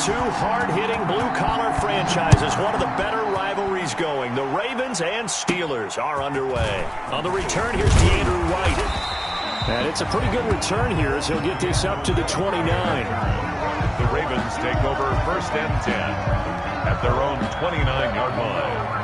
Two hard-hitting blue-collar franchises, one of the better rivalries going. The Ravens and Steelers are underway. On the return, here's DeAndre White. And it's a pretty good return here as he'll get this up to the 29. The Ravens take over 1st and 10 at their own 29-yard line.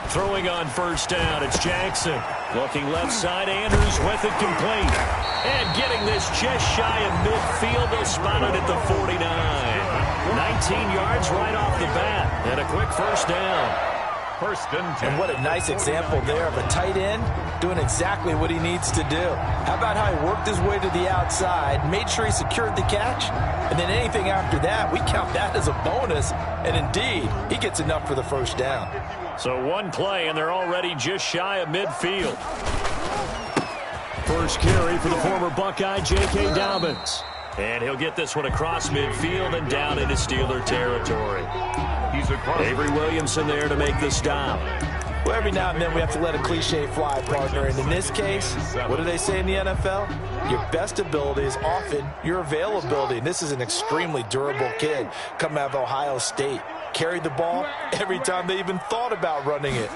Throwing on 1st down, it's Jackson. Looking left side, Andrews with it complete. And getting this just shy of midfield, they'll spot it at the 49. 19 yards right off the bat, and a quick 1st down. 1st and 10. And what a nice example there of a tight end doing exactly what he needs to do. How about how he worked his way to the outside, made sure he secured the catch, and then anything after that, we count that as a bonus. And indeed, he gets enough for the 1st down. So one play, and they're already just shy of midfield. First carry for the former Buckeye, J.K. Dobbins. And he'll get this one across midfield and down into Steeler territory. He's across. Avery Williamson there to make the stop. Well, every now and then we have to let a cliche fly, partner. And in this case, what do they say in the NFL? Your best ability is often your availability. And this is an extremely durable kid coming out of Ohio State. Carried the ball every time they even thought about running it.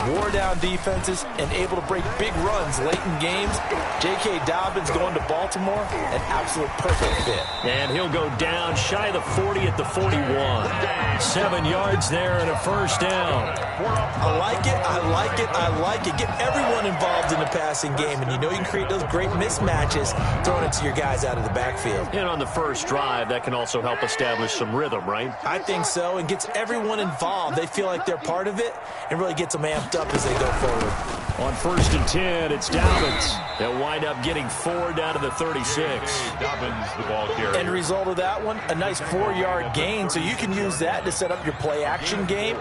Wore down defenses and able to break big runs late in games. J.K. Dobbins going to Baltimore, an absolute perfect fit. And he'll go down shy of the 40 at the 41. 7 yards there and a 1st down. I like it, I like it, I like it. Get everyone involved in the passing game, and you know you can create those great mismatches throwing it to your guys out of the backfield. And on the first drive, that can also help establish some rhythm, right? I think so, and gets everyone involved. They feel like they're part of it, and really gets them amped up as they go forward. On 1st and 10, it's Dobbins. They'll wind up getting 4 down to the 36. Dobbins, the ball carrier. End result of that one, a nice 4-yard gain, so you can use that to set up your play-action game,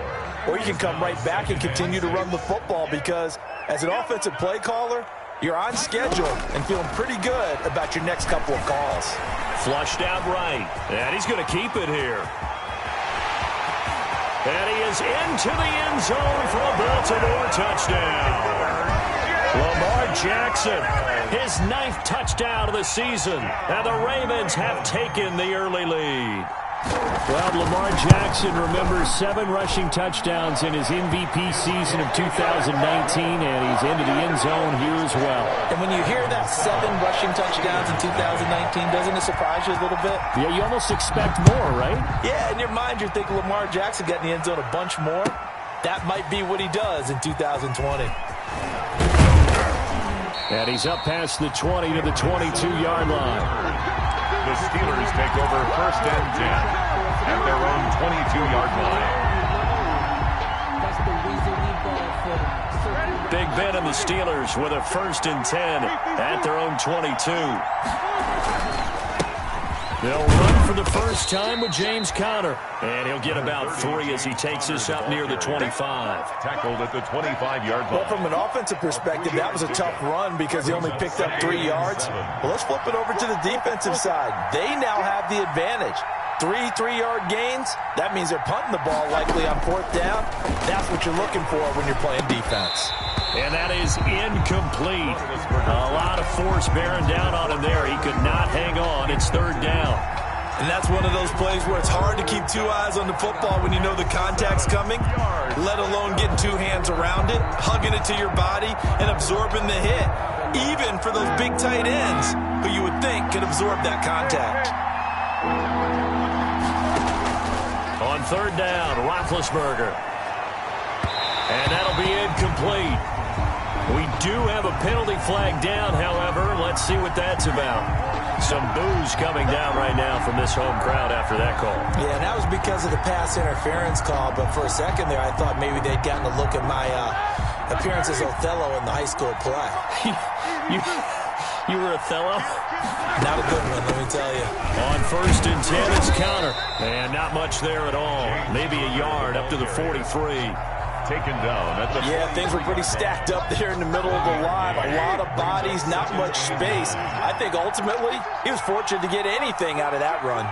or you can come right back and continue to run the football because as an offensive play caller, you're on schedule and feeling pretty good about your next couple of calls. Flushed out right, and he's going to keep it here. And he is into the end zone for a Baltimore touchdown. Lamar Jackson, his 9th touchdown of the season. And the Ravens have taken the early lead. Well, Lamar Jackson remembers 7 rushing touchdowns in his MVP season of 2019, and he's into the end zone here as well. And when you hear that 7 rushing touchdowns in 2019, doesn't it surprise you a little bit? Yeah, you almost expect more, right? Yeah, in your mind you're thinking Lamar Jackson got in the end zone a bunch more. That might be what he does in 2020. And he's up past the 20 to the 22-yard line. The Steelers take over 1st and 10 at their own 22-yard line. Big Ben and the Steelers with a 1st and 10 at their own 22. They'll run for the first time with James Conner. And he'll get about 3 as he takes us up near the 25. Tackled at the 25-yard line. Well, from an offensive perspective, that was a tough run because he only picked up 3 yards. Well, let's flip it over to the defensive side. They now have the advantage. 3 3-yard gains, that means they're punting the ball likely on 4th down. That's what you're looking for when you're playing defense. And that is incomplete. A lot of force bearing down on him there. He could not hang on. It's 3rd down. And that's one of those plays where it's hard to keep 2 eyes on the football when you know the contact's coming, let alone getting 2 hands around it, hugging it to your body, and absorbing the hit, even for those big tight ends who you would think could absorb that contact. On 3rd down, Roethlisberger. And that'll be incomplete. We do have a penalty flag down, however. Let's see what that's about. Some boos coming down right now from this home crowd after that call. Yeah, and that was because of the pass interference call, but for a second there I thought maybe they'd gotten a look at my appearance as Othello in the high school play. You were Othello? Not a good one, let me tell you. On 1st and 10, it's Conner. And not much there at all. Maybe a yard up to the 43. taken down at the... Yeah, things were pretty stacked up there in the middle of the line. A lot of bodies, not much space. I think ultimately he was fortunate to get anything out of that run.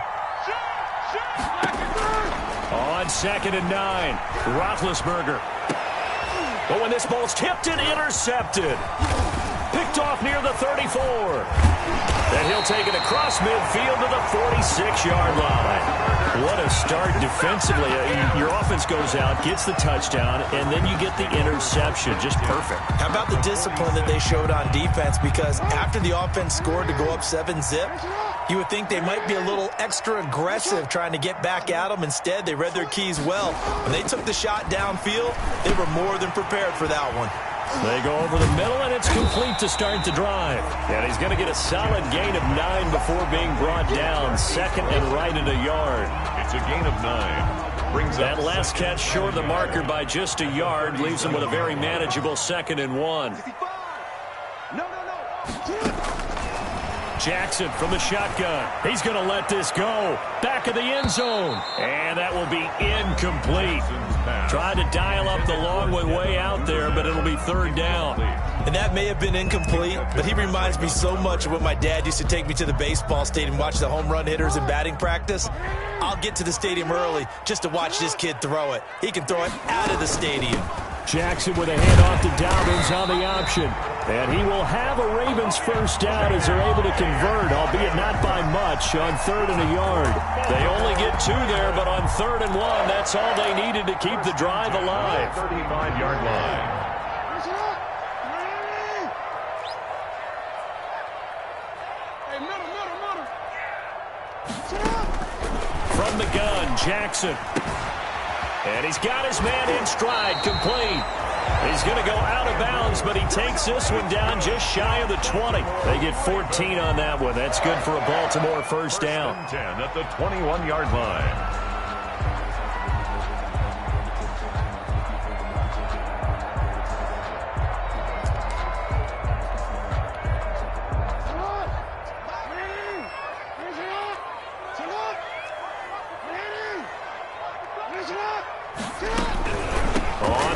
On 2nd and 9, Roethlisberger. But when this ball's tipped and intercepted. Picked off near the 34. And he'll take it across midfield to the 46-yard line. What a start defensively. Your offense goes out, gets the touchdown, and then you get the interception. Just perfect. How about the discipline that they showed on defense? Because after the offense scored to go up 7-zip, you would think they might be a little extra aggressive trying to get back at them. Instead, they read their keys well. When they took the shot downfield, they were more than prepared for that one. They go over the middle, and it's complete to start the drive. And he's going to get a solid gain of 9 before being brought down. 2nd and right at a yard. It's a gain of 9. Brings that up last catch short of the marker by just a yard. Leaves him with a very manageable 2nd and 1. Jackson from the shotgun. He's going to let this go. Back of the end zone. And that will be incomplete. Tried to dial up the long way out there, but it'll be 3rd down. And that may have been incomplete, but he reminds me so much of when my dad used to take me to the baseball stadium and watch the home run hitters in batting practice. I'll get to the stadium early just to watch this kid throw it. He can throw it out of the stadium. Jackson with a handoff to Dobbins on the option. And he will have a Ravens first down as they're able to convert, albeit not by much, on 3rd and a yard. They only get 2 there, but on 3rd and 1, that's all they needed to keep the drive alive. 35-yard line. From the gun, Jackson. And he's got his man in stride, complete. He's going to go out of bounds, but he takes this one down just shy of the 20. They get 14 on that one. That's good for a Baltimore first down. 10 at the 21-yard line.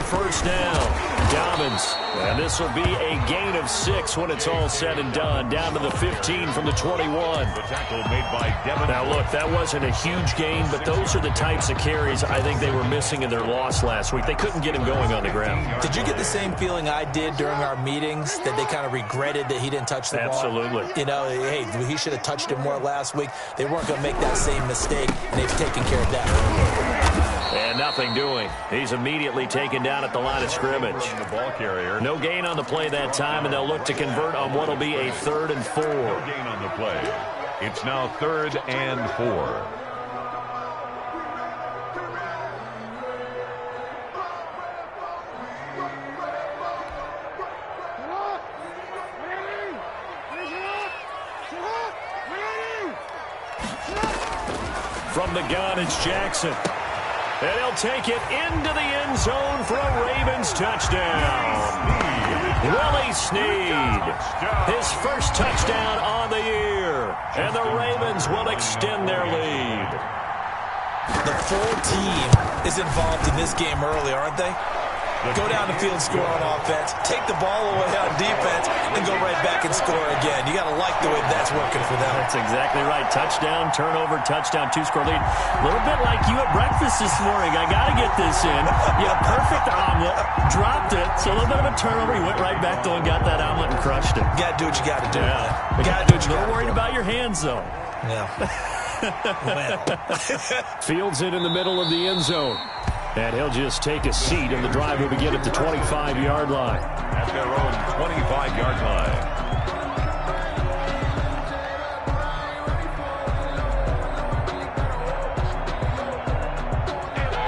First down, Dobbins. And this will be a gain of 6 when it's all said and done. Down to the 15 from the 21. The tackle made by Devin. Now, look, that wasn't a huge gain, but those are the types of carries I think they were missing in their loss last week. They couldn't get him going on the ground. Did you get the same feeling I did during our meetings, that they kind of regretted that he didn't touch the ball? Absolutely. You know, hey, he should have touched it more last week. They weren't going to make that same mistake, and they've taken care of that. And nothing doing. He's immediately taken down at the line of scrimmage. The ball carrier. No gain on the play that time, and they'll look to convert on what will be a 3rd and 4. No gain on the play. It's now 3rd and 4. From the gun, it's Jackson. And he'll take it into the end zone for a Ravens touchdown. Willie Snead, his first touchdown on the year. And the Ravens will extend their lead. The full team is involved in this game early, aren't they? Go down the field and score on offense, take the ball away on defense, and go right back and score again. You got to like the way that's working for them. That's exactly right. Touchdown, turnover, touchdown, 2-score lead. A little bit like you at breakfast this morning. I got to get this in. You had a perfect omelet, dropped it, so a little bit of a turnover. You went right back though and got that omelet and crushed it. You got to do what you got to do. Yeah. You got to do what you got to do. Don't worry about your hands, though. Yeah. Fields it in the middle of the end zone. And he'll just take a seat, and the drive will begin at the 25-yard line. At their own 25-yard line.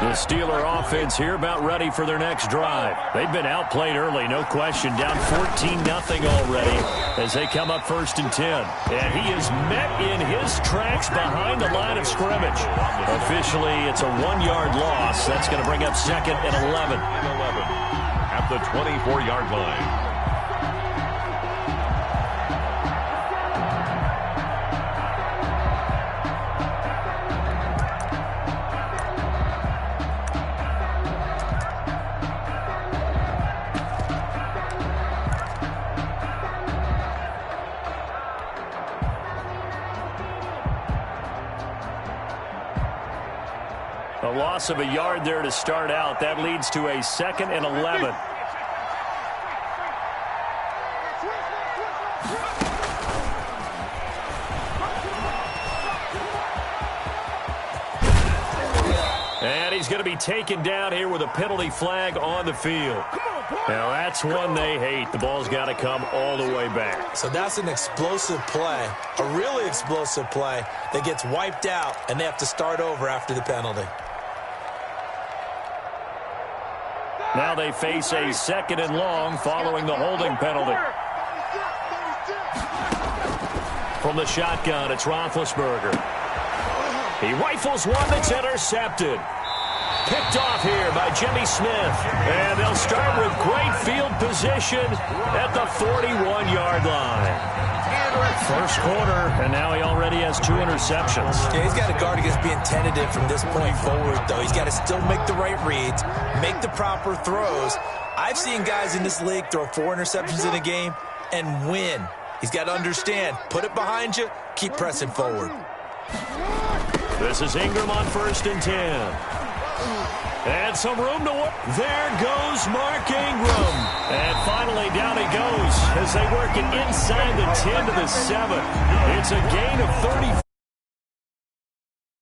The Steeler offense here about ready for their next drive. They've been outplayed early, no question. Down 14-0 already as they come up 1st and 10. And he is met in his tracks behind the line of scrimmage. Officially, it's a 1-yard loss. That's going to bring up 2nd and 11. At the 24-yard line. A loss of a yard there to start out. That leads to a 2nd and 11. And he's going to be taken down here with a penalty flag on the field. Now, that's one they hate. The ball's got to come all the way back. So that's an explosive play, a really explosive play that gets wiped out, and they have to start over after the penalty. Now they face a 2nd and long following the holding penalty. From the shotgun, it's Roethlisberger. He rifles one that's intercepted. Picked off here by Jimmy Smith. And they'll start with great field position at the 41-yard line. First quarter, and now he already has 2 interceptions. Yeah, he's got to guard against being tentative from this point forward, though. He's got to still make the right reads, make the proper throws. I've seen guys in this league throw 4 interceptions in a game and win. He's got to understand, put it behind you, keep pressing forward. This is Ingram on 1st and 10. And some room to work. There goes Mark Ingram. And finally down he goes as they work it inside the 10 to the 7. It's a gain of 30.